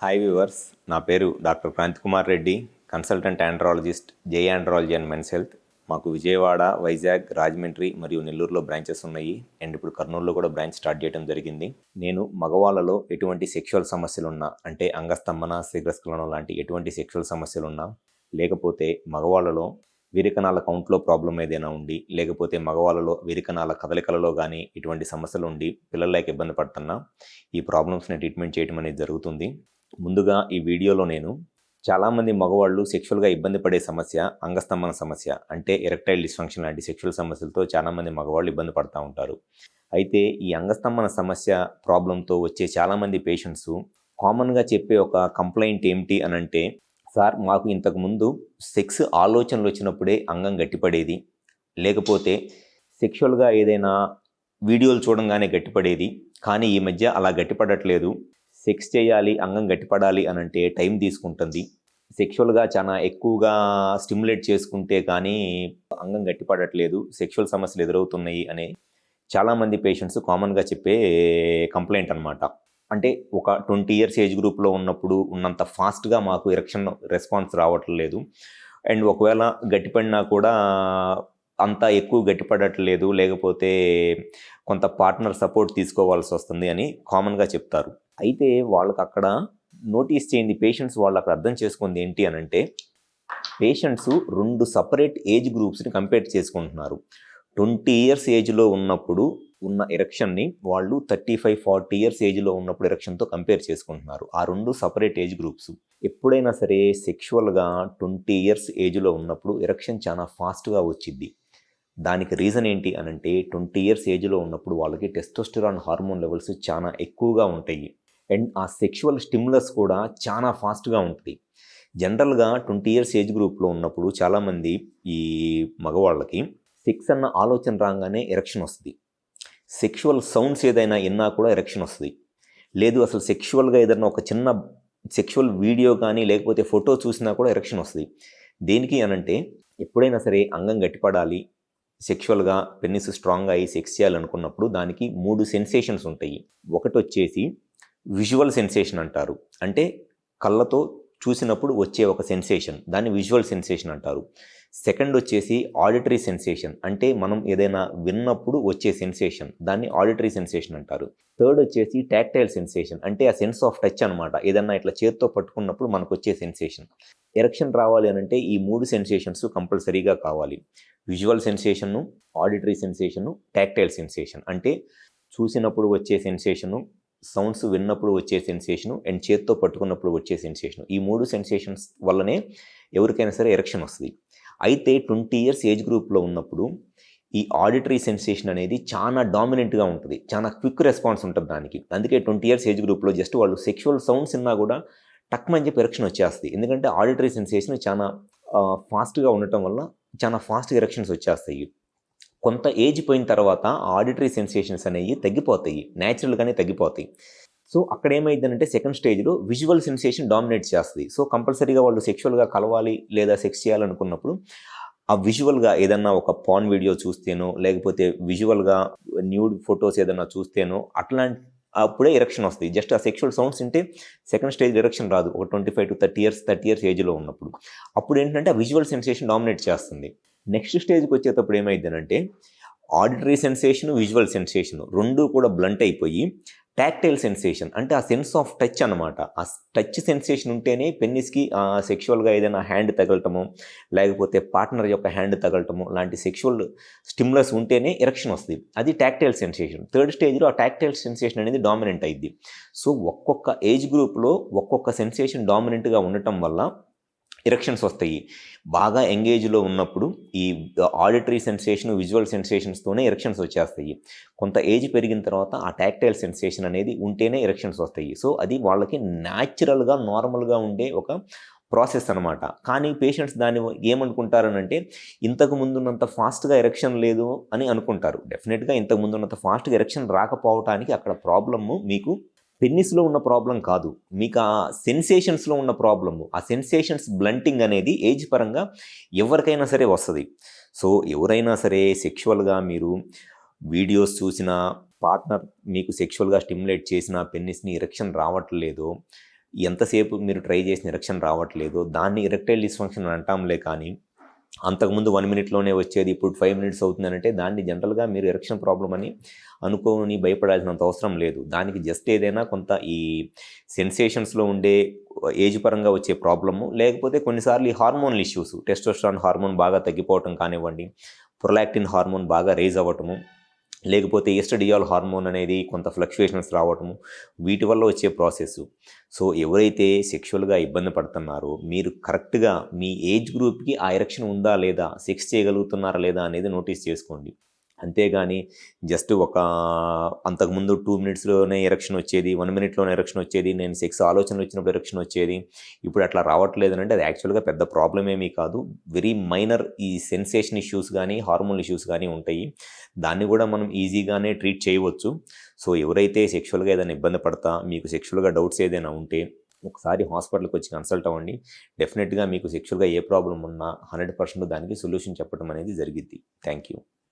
Hi viewers, నా పేరు doctor Kranthi Kumar Reddy, consultant andrologist, J andrology and men's health. మాకు విజయవాడ, వైజాగ్, రాజమండ్రి మరియు నెల్లూరులో బ్రాంచెస్ ఉన్నాయి అండ్ ఇప్పుడు కర్నూలులో కూడా బ్రాంచ్ స్టార్ట్ చేయడం జరిగింది. నేను మగవాళ్ళలో ఎటువంటి సెక్షువల్ సమస్యలున్నా, అంటే అంగస్తంభన, శీఘ్రస్ఖలనం లాంటి ఎటువంటి సెక్షువల్ సమస్యలున్నా, లేకపోతే మగవాళ్ళలో వీరికణాల కౌంట్లో ప్రాబ్లం ఏదైనా ఉండి, లేకపోతే మగవాళ్ళలో వీరికణాల కదలికలలో కానీ ఇటువంటి సమస్యలు ఉండి పిల్లలకి ఇబ్బంది పడుతున్నా ఈ ప్రాబ్లమ్స్ని ట్రీట్మెంట్ చేయడం అనేది జరుగుతుంది. ముందుగా ఈ వీడియోలో నేను చాలామంది మగవాళ్ళు సెక్షువల్గా ఇబ్బంది పడే సమస్య అంగస్తంభన సమస్య, అంటే ఎరెక్టైల్ డిస్ఫంక్షన్ లాంటి సెక్షువల్ సమస్యలతో చాలామంది మగవాళ్ళు ఇబ్బంది పడుతూ ఉంటారు. అయితే ఈ అంగస్తంభన సమస్య ప్రాబ్లంతో వచ్చే చాలామంది పేషెంట్స్ కామన్గా చెప్పే ఒక కంప్లైంట్ ఏమిటి అని అంటే, సార్ మాకు ఇంతకుముందు సెక్స్ ఆలోచనలు వచ్చినప్పుడే అంగం గట్టిపడేది, లేకపోతే సెక్షువల్గా ఏదైనా వీడియోలు చూడంగానే గట్టిపడేది, కానీ ఈ మధ్య అలా గట్టిపడట్లేదు. సెక్స్ చేయాలి, అంగం గట్టిపడాలి అని అంటే టైం తీసుకుంటుంది. సెక్షువల్గా చాలా ఎక్కువగా స్టిమ్యులేట్ చేసుకుంటే కానీ అంగం గట్టిపడట్లేదు, సెక్షువల్ సమస్యలు ఎదురవుతున్నాయి అని చాలామంది పేషెంట్స్ కామన్గా చెప్పే కంప్లైంట్ అనమాట. అంటే ఒక 20 ఇయర్స్ ఏజ్ గ్రూప్లో ఉన్నప్పుడు ఉన్నంత ఫాస్ట్గా మాకు ఎరెక్షన్ రెస్పాన్స్ రావట్లేదు, అండ్ ఒకవేళ గట్టిపడినా కూడా అంత ఎక్కువ గట్టిపడట్లేదు, లేకపోతే కొంత పార్ట్నర్ సపోర్ట్ తీసుకోవాల్సి వస్తుంది అని కామన్గా చెప్తారు. అయితే వాళ్ళకి అక్కడ నోటీస్ చేయండి, పేషెంట్స్ వాళ్ళు అక్కడ అర్థం చేసుకుంది ఏంటి అని అంటే, పేషెంట్స్ 2 సపరేట్ ఏజ్ గ్రూప్స్ని కంపేర్ చేసుకుంటున్నారు. 20 ఇయర్స్ ఏజ్లో ఉన్నప్పుడు ఉన్న ఎరెక్షన్ని వాళ్ళు 35-40 ఇయర్స్ ఏజ్లో ఉన్నప్పుడు ఎరెక్షన్తో కంపేర్ చేసుకుంటున్నారు. ఆ 2 సపరేట్ ఏజ్ గ్రూప్స్. ఎప్పుడైనా సరే సెక్షువల్గా 20 ఇయర్స్ ఏజ్లో ఉన్నప్పుడు ఎరెక్షన్ చాలా ఫాస్ట్గా వచ్చింది. దానికి రీజన్ ఏంటి అని అంటే, 20 ఇయర్స్ ఏజ్లో ఉన్నప్పుడు వాళ్ళకి టెస్టోస్టెరాన్ హార్మోన్ లెవెల్స్ చాలా ఎక్కువగా ఉంటాయి, అండ్ ఆ సెక్షువల్ స్టిమ్యులస్ కూడా చాలా ఫాస్ట్గా ఉంటుంది. జనరల్గా 20 ఇయర్స్ ఏజ్ గ్రూప్లో ఉన్నప్పుడు చాలామంది ఈ మగవాళ్ళకి సెక్స్ అన్న ఆలోచన రాగానే ఎరెక్షన్ వస్తుంది. సెక్షువల్ సౌండ్స్ ఏదైనా విన్నా కూడా ఎరెక్షన్ వస్తుంది. లేదు అసలు సెక్షువల్గా ఏదైనా ఒక చిన్న సెక్షువల్ వీడియో కానీ లేకపోతే ఫోటో చూసినా కూడా ఎరెక్షన్ వస్తుంది. దేనికి అనంటే, ఎప్పుడైనా సరే అంగం గట్టిపడాలి, సెక్షువల్గా పెన్నిస్ స్ట్రాంగ్ అయ్యి సెక్స్ చేయాలనుకున్నప్పుడు దానికి 3 సెన్సేషన్స్ ఉంటాయి. ఒకటి వచ్చేసి విజువల్ సెన్సేషన్ అంటారు, అంటే కళ్ళతో చూసినప్పుడు వచ్చే ఒక సెన్సేషన్, దాన్ని విజువల్ సెన్సేషన్ అంటారు. సెకండ్ వచ్చేసి ఆడిటరీ సెన్సేషన్, అంటే మనం ఏదైనా విన్నప్పుడు వచ్చే సెన్సేషన్, దాన్ని ఆడిటరీ సెన్సేషన్ అంటారు. థర్డ్ వచ్చేసి టాక్టైల్ సెన్సేషన్, అంటే ఆ సెన్స్ ఆఫ్ టచ్ అనమాట, ఏదన్నా ఇట్లా చేత్తో పట్టుకున్నప్పుడు మనకు వచ్చే సెన్సేషన్. ఎరెక్షన్ రావాలి అని అంటే ఈ 3 సెన్సేషన్స్ కంపల్సరీగా కావాలి. Visual sensation, auditory sensation, tactile sensation, అంటే చూసినప్పుడు వచ్చే సెన్సేషను, సౌండ్స్ విన్నప్పుడు వచ్చే సెన్సేషను, అండ్ చేత్తో పట్టుకున్నప్పుడు వచ్చే సెన్సేషను. ఈ 3 సెన్సేషన్స్ వల్లనే ఎవరికైనా సరే ఎరెక్షన్ వస్తుంది. అయితే 20 ఇయర్స్ ఏజ్ గ్రూప్లో ఉన్నప్పుడు ఈ ఆడిటరీ సెన్సేషన్ అనేది చాలా డామినెంట్గా ఉంటుంది, చాలా క్విక్ రెస్పాన్స్ ఉంటుంది దానికి. అందుకే 20 ఇయర్స్ ఏజ్ గ్రూప్లో జస్ట్ వాళ్ళు సెక్షువల్ సౌండ్స్ విన్నా కూడా టక్మని చెప్పి ఎరెక్షన్ వచ్చేస్తుంది. ఎందుకంటే ఆడిటరీ సెన్సేషన్ చాలా ఫాస్ట్గా ఉండటం వల్ల చాలా ఫాస్ట్గా ఎరెక్షన్స్ వచ్చేస్తాయి. కొంత ఏజ్ పోయిన తర్వాత ఆడిటరీ సెన్సేషన్స్ అనేవి తగ్గిపోతాయి, న్యాచురల్గానే తగ్గిపోతాయి. సో అక్కడ ఏమైందంటే సెకండ్ స్టేజ్లో విజువల్ సెన్సేషన్ డామినేట్ చేస్తుంది. సో కంపల్సరీగా వాళ్ళు సెక్షువల్గా కలవాలి లేదా సెక్స్ చేయాలనుకున్నప్పుడు ఆ విజువల్గా ఏదన్నా ఒక పాన్ వీడియో చూస్తేనో, లేకపోతే విజువల్గా న్యూడ్ ఫొటోస్ ఏదన్నా చూస్తేనో అట్లాంటి అప్పుడే ఎరెక్షన్ వస్తుంది. జస్ట్ ఆ సెక్షువల్ సౌండ్స్ ఉంటే సెకండ్ స్టేజ్ ఎరెక్షన్ రాదు. ఒక 25 to 30 ఇయర్స్ ఏజ్లో ఉన్నప్పుడు అప్పుడు ఏంటంటే ఆ విజువల్ సెన్సేషన్ డామినేట్ చేస్తుంది. నెక్స్ట్ స్టేజ్కి వచ్చేటప్పుడు ఏమైందనంటే, ఆడిటరీ సెన్సేషన్, విజువల్ సెన్సేషన్ 2 కూడా బ్లంట్ అయిపోయి టాక్టైల్ సెన్సేషన్, అంటే ఆ సెన్స్ ఆఫ్ టచ్ అనమాట. ఆ టచ్ సెన్సేషన్ ఉంటేనే పెన్నిస్కి సెక్షువల్గా ఏదైనా హ్యాండ్ తగలటము, లేకపోతే పార్ట్నర్ యొక్క హ్యాండ్ తగలటము లాంటి సెక్షువల్ స్టిమ్యులస్ ఉంటేనే ఎరెక్షన్ వస్తుంది. అది టాక్టైల్ సెన్సేషన్. థర్డ్ స్టేజ్లో ఆ టాక్టైల్ సెన్సేషన్ అనేది డామినెంట్ అయింది. సో ఒక్కొక్క ఏజ్ గ్రూప్లో ఒక్కొక్క సెన్సేషన్ డామినెంట్గా ఉండటం వల్ల ఎరెక్షన్స్ వస్తాయి. బాగా ఎంగేజ్లో ఉన్నప్పుడు ఈ ఆడిటరీ సెన్సేషన్, విజువల్ సెన్సేషన్స్తోనే ఎరెక్షన్స్ వచ్చేస్తాయి. కొంత ఏజ్ పెరిగిన తర్వాత ఆ టాక్టైల్ సెన్సేషన్ అనేది ఉంటేనే ఎరెక్షన్స్ వస్తాయి. సో అది వాళ్ళకి న్యాచురల్గా నార్మల్గా ఉండే ఒక ప్రాసెస్ అనమాట. కానీ పేషెంట్స్ దాన్ని ఏమనుకుంటారనంటే, ఇంతకు ముందున్నంత ఫాస్ట్గా ఎరెక్షన్ లేదు అని అనుకుంటారు. డెఫినెట్గా ఇంతకు ముందున్నంత ఫాస్ట్గా ఎరెక్షన్ రాకపోవటానికి అక్కడ ప్రాబ్లము మీకు పెన్నిస్లో ఉన్న ప్రాబ్లం కాదు, మీకు ఆ సెన్సేషన్స్లో ఉన్న ప్రాబ్లము. ఆ సెన్సేషన్స్ బ్లంటింగ్ అనేది ఏజ్ పరంగా ఎవరికైనా సరే వస్తుంది. సో ఎవరైనా సరే సెక్షువల్గా మీరు వీడియోస్ చూసినా, పార్ట్నర్ మీకు సెక్షువల్గా స్టిమ్యులేట్ చేసిన పెన్నిస్ని ఎరెక్షన్ రావట్లేదు, ఎంతసేపు మీరు ట్రై చేసిన ఎరెక్షన్ రావట్లేదో దాన్ని ఎరెక్టైల్ డిస్ఫంక్షన్ అని అంటాంలే కానీ అంతకుముందు 1 మినిట్లోనే వచ్చేది ఇప్పుడు 5 మినిట్స్ అవుతుందనంటే దాన్ని జనరల్గా మీరు ఎరెక్షన్ ప్రాబ్లం అని అనుకోని భయపడాల్సినంత అవసరం లేదు. దానికి జస్ట్ ఏదైనా కొంత ఈ సెన్సేషన్స్‌లో ఉండే ఏజ్ పరంగా వచ్చే ప్రాబ్లము, లేకపోతే కొన్నిసార్లు ఈ హార్మోనల్ ఇష్యూస్, టెస్టోస్టెరాన్ హార్మోన్ బాగా తగ్గిపోవటం కానివ్వండి, ప్రొలాక్టిన్ హార్మోన్ బాగా రైజ్ అవ్వటము, లేకపోతే ఈస్ట్రడియోల్ హార్మోన్ అనేది కొంత ఫ్లక్చుయేషన్స్ రావటము, వీటి వల్ల వచ్చే ప్రాసెస్. సో ఎవరైతే సెక్షువల్గా ఇబ్బంది పడుతున్నారో మీరు కరెక్ట్గా మీ ఏజ్ గ్రూప్కి ఆ ఎరెక్షన్ ఉందా లేదా, సెక్స్ చేయగలుగుతున్నారా లేదా అనేది నోటీస్ చేసుకోండి. అంతేగాని జస్ట్ అంతకుముందు 2 మినిట్స్‌లోనే ఎరెక్షన్ వచ్చేది, 1 మినిట్‌లోనే ఎరెక్షన్ వచ్చేది, నేను సెక్స్ ఆలోచనలు వచ్చినప్పుడు ఎరెక్షన్ వచ్చేది, ఇప్పుడు అట్లా రావట్లేదనంటే అది యాక్చువల్‌గా పెద్ద ప్రాబ్లమ్ ఏమీ కాదు. వెరీ మైనర్ ఈ సెన్సేషన్ ఇష్యూస్ గానీ, హార్మోనల్ ఇష్యూస్ గానీ ఉంటాయి. దాన్ని కూడా మనం ఈజీగానే ట్రీట్ చేయవచ్చు. సో ఎవరైతే సెక్షువల్‌గా ఏదైనా ఇబ్బంది పడతా, మీకు సెక్షువల్‌గా డౌట్స్ ఏదైనా ఉంటే ఒకసారి హాస్పిటల్‌కి వచ్చి కన్సల్ట్ అవ్వండి. డెఫినిట్‌గా మీకు సెక్షువల్‌గా ఏ ప్రాబ్లమ్ ఉన్నా 100% దానికి సొల్యూషన్ చెప్పడం అనేది జరిగిద్ది. Thank you.